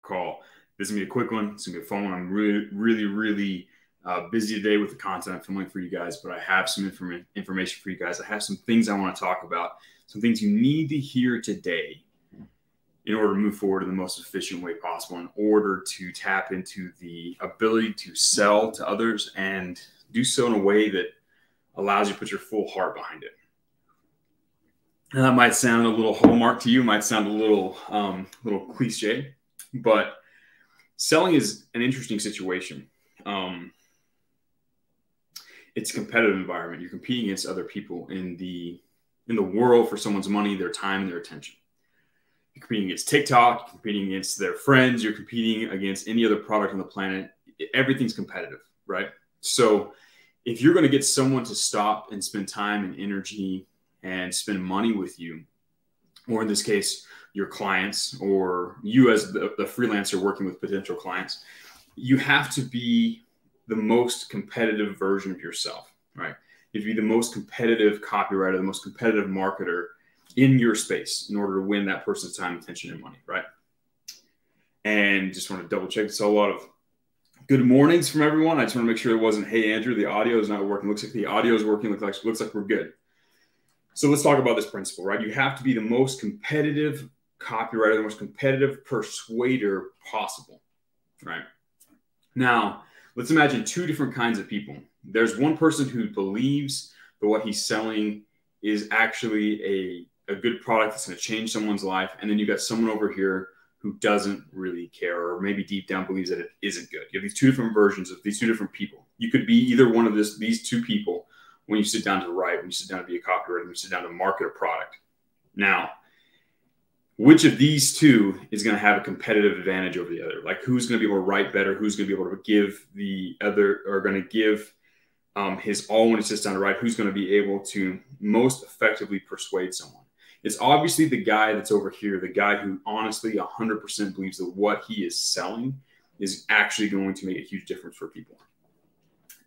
call. This is going to be a quick one. It's going to be a fun one. I'm really busy today with the content I'm filming for you guys, but I have some information for you guys. I have some things I want to talk about, some things you need to hear today in order to move forward in the most efficient way possible, in order to tap into the ability to sell to others and do so in a way that allows you to put your full heart behind it. Now, that might sound a little hallmark to you, might sound a little cliche, but selling is an interesting situation. It's a competitive environment. You're competing against other people in the world for someone's money, their time, and their attention. You're competing against TikTok, you're competing against their friends, you're competing against any other product on the planet. Everything's competitive, right? So if you're going to get someone to stop and spend time and energy and spend money with you, or in this case, your clients, or you as the freelancer working with potential clients, you have to be the most competitive version of yourself, right? You have to be the most competitive copywriter, the most competitive marketer in your space in order to win that person's time, attention, and money, right? And just want to double check. So a lot of good mornings from everyone. I just want to make sure it wasn't, hey, Andrew, the audio is not working. Looks like the audio is working. Looks like we're good. So let's talk about this principle, right? You have to be the most competitive copywriter, the most competitive persuader possible, right? Now, let's imagine two different kinds of people. There's one person who believes that what he's selling is actually a good product that's going to change someone's life. And then you got someone over here who doesn't really care, or maybe deep down believes that it isn't good. You have these two different versions of these two different people. You could be either one of these two people when you sit down to write, when you sit down to be a copywriter, when you sit down to market a product. Now, which of these two is going to have a competitive advantage over the other? Like, who's going to be able to write better? Who's going to be able to give the other, or going to give his all when he sits down to write? Who's going to be able to most effectively persuade someone? It's obviously the guy that's over here, the guy who honestly 100% believes that what he is selling is actually going to make a huge difference for people.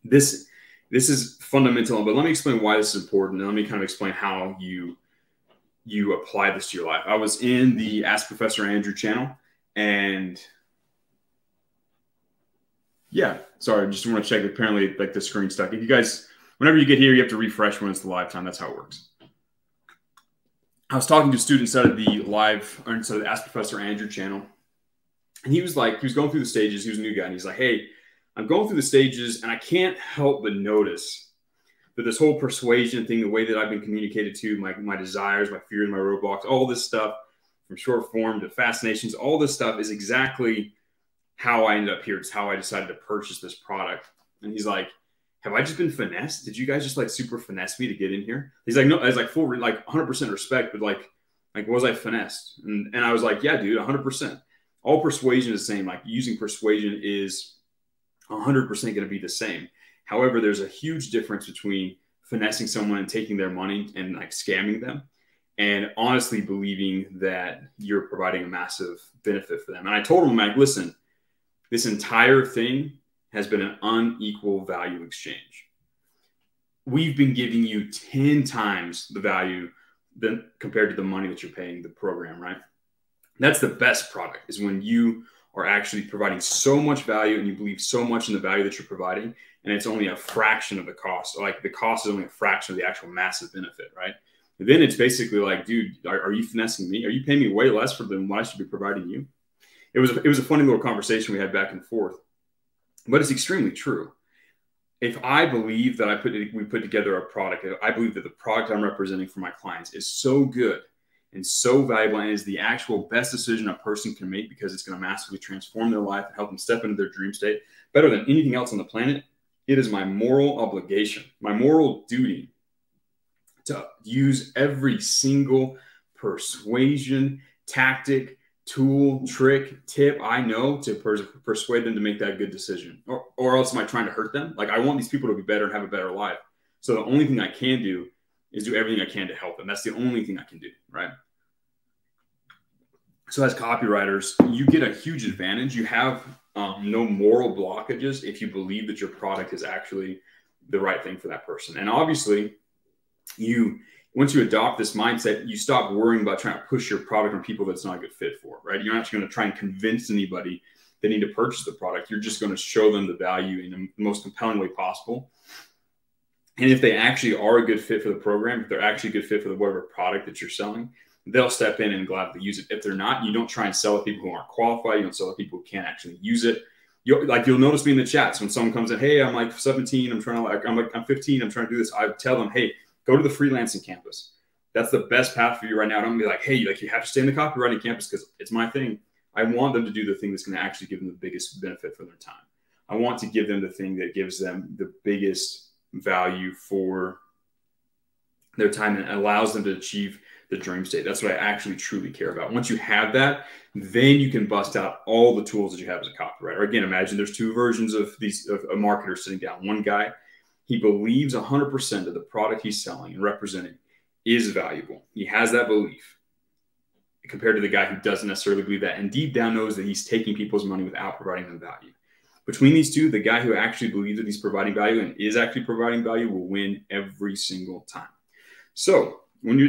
This is fundamental, but let me explain why this is important, and let me kind of explain how you apply this to your life. I was in the Ask Professor Andrew channel, and yeah, sorry, I just want to check. Apparently, like, the screen stuck. If you guys, whenever you get here, you have to refresh when it's the live time. That's how it works. I was talking to a student inside of the Ask Professor Andrew channel, and he was going through the stages. He was a new guy, and he's like, hey, I'm going through the stages, and I can't help but notice that this whole persuasion thing, the way that I've been communicated to, my desires, my fears, my roadblocks, all this stuff, from short form to fascinations, all this stuff is exactly how I ended up here. It's how I decided to purchase this product. And he's like, have I just been finessed? Did you guys just like super finesse me to get in here? He's like, no, I was like, full, like 100% respect, but like was I finessed? And I was like, yeah, dude, 100%. All persuasion is the same. Like, using persuasion is 100% going to be the same. However, there's a huge difference between finessing someone and taking their money and like scamming them, and honestly believing that you're providing a massive benefit for them. And I told him, like, listen, this entire thing has been an unequal value exchange. We've been giving you 10 times the value than compared to the money that you're paying the program, right? That's the best product, is when you are actually providing so much value and you believe so much in the value that you're providing, and it's only a fraction of the cost. Like, the cost is only a fraction of the actual massive benefit, right? And then it's basically like, dude, are you finessing me? Are you paying me way less for than what I should be providing you? It was a funny little conversation we had back and forth, but it's extremely true. If I believe that we put together a product, I believe that the product I'm representing for my clients is so good and so valuable, and is the actual best decision a person can make, because it's going to massively transform their life and help them step into their dream state better than anything else on the planet, it is my moral obligation, my moral duty, to use every single persuasion, tactic, tool, trick, tip I know to persuade them to make that good decision. Or else am I trying to hurt them? Like, I want these people to be better and have a better life. So the only thing I can do is do everything I can to help them. That's the only thing I can do, right? So as copywriters, you get a huge advantage. You have no moral blockages if you believe that your product is actually the right thing for that person. And obviously, you once you adopt this mindset, you stop worrying about trying to push your product on people that's not a good fit for, right? You're not going to try and convince anybody they need to purchase the product. You're just going to show them the value in the most compelling way possible. And if they actually are a good fit for the program, if they're actually a good fit for the whatever product that you're selling, they'll step in and gladly use it. If they're not, you don't try and sell to people who aren't qualified. You don't sell to people who can't actually use it. You'll notice me in the chats when someone comes in, hey, I'm like 17, I'm 15, I'm trying to do this. I tell them, hey, go to the freelancing campus. That's the best path for you right now. I don't be like, hey, like you have to stay in the copywriting campus because it's my thing. I want them to do the thing that's going to actually give them the biggest benefit for their time. I want to give them the thing that gives them the biggest value for their time and allows them to achieve the dream state. That's what I actually truly care about. Once you have that, then you can bust out all the tools that you have as a copywriter. Again, imagine there's two versions of a marketer sitting down. One guy, he believes 100% that the product he's selling and representing is valuable. He has that belief compared to the guy who doesn't necessarily believe that and deep down knows that he's taking people's money without providing them value. Between these two, the guy who actually believes that he's providing value and is actually providing value will win every single time. So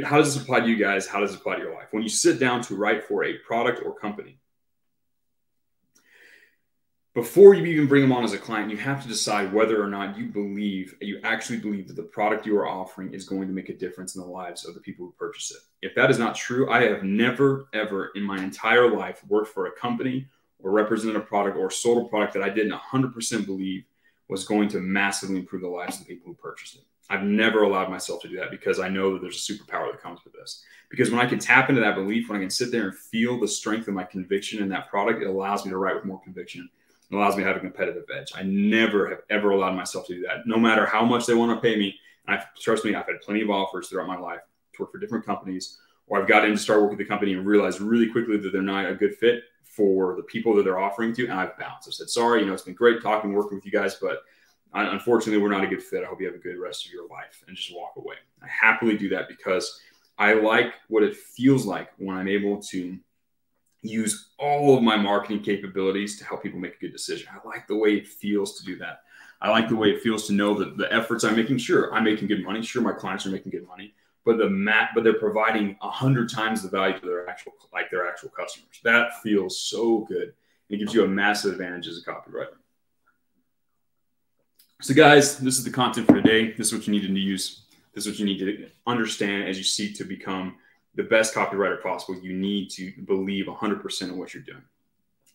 how does this apply to you guys? How does it apply to your life? When you sit down to write for a product or company, before you even bring them on as a client, you have to decide whether or not you actually believe that the product you are offering is going to make a difference in the lives of the people who purchase it. If that is not true, I have never, ever in my entire life worked for a company or represented a product or sold a product that I didn't 100% believe was going to massively improve the lives of the people who purchased it. I've never allowed myself to do that because I know that there's a superpower that comes with this. Because when I can tap into that belief, when I can sit there and feel the strength of my conviction in that product, it allows me to write with more conviction. It allows me to have a competitive edge. I never have ever allowed myself to do that. No matter how much they want to pay me, and trust me, I've had plenty of offers throughout my life to work for different companies, or I've gotten in to start working with the company and realized really quickly that they're not a good fit for the people that they're offering to, and I've bounced. I've said, sorry, it's been great talking, working with you guys, but unfortunately, we're not a good fit. I hope you have a good rest of your life, and just walk away. I happily do that because I like what it feels like when I'm able to use all of my marketing capabilities to help people make a good decision. I like the way it feels to do that. I like the way it feels to know that the efforts I'm making, sure, I'm making good money. Sure, my clients are making good money, but they're providing 100 times the value to their actual customers. That feels so good. It gives you a massive advantage as a copywriter. So guys, this is the content for today. This is what you need to use. This is what you need to understand as you seek to become the best copywriter possible. You need to believe 100% in what you're doing.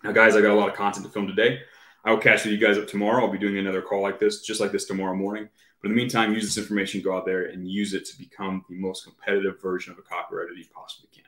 Now, guys, I got a lot of content to film today. I will catch you guys up tomorrow. I'll be doing another call like this, just like this tomorrow morning. But in the meantime, use this information, go out there and use it to become the most competitive version of a copywriter that you possibly can.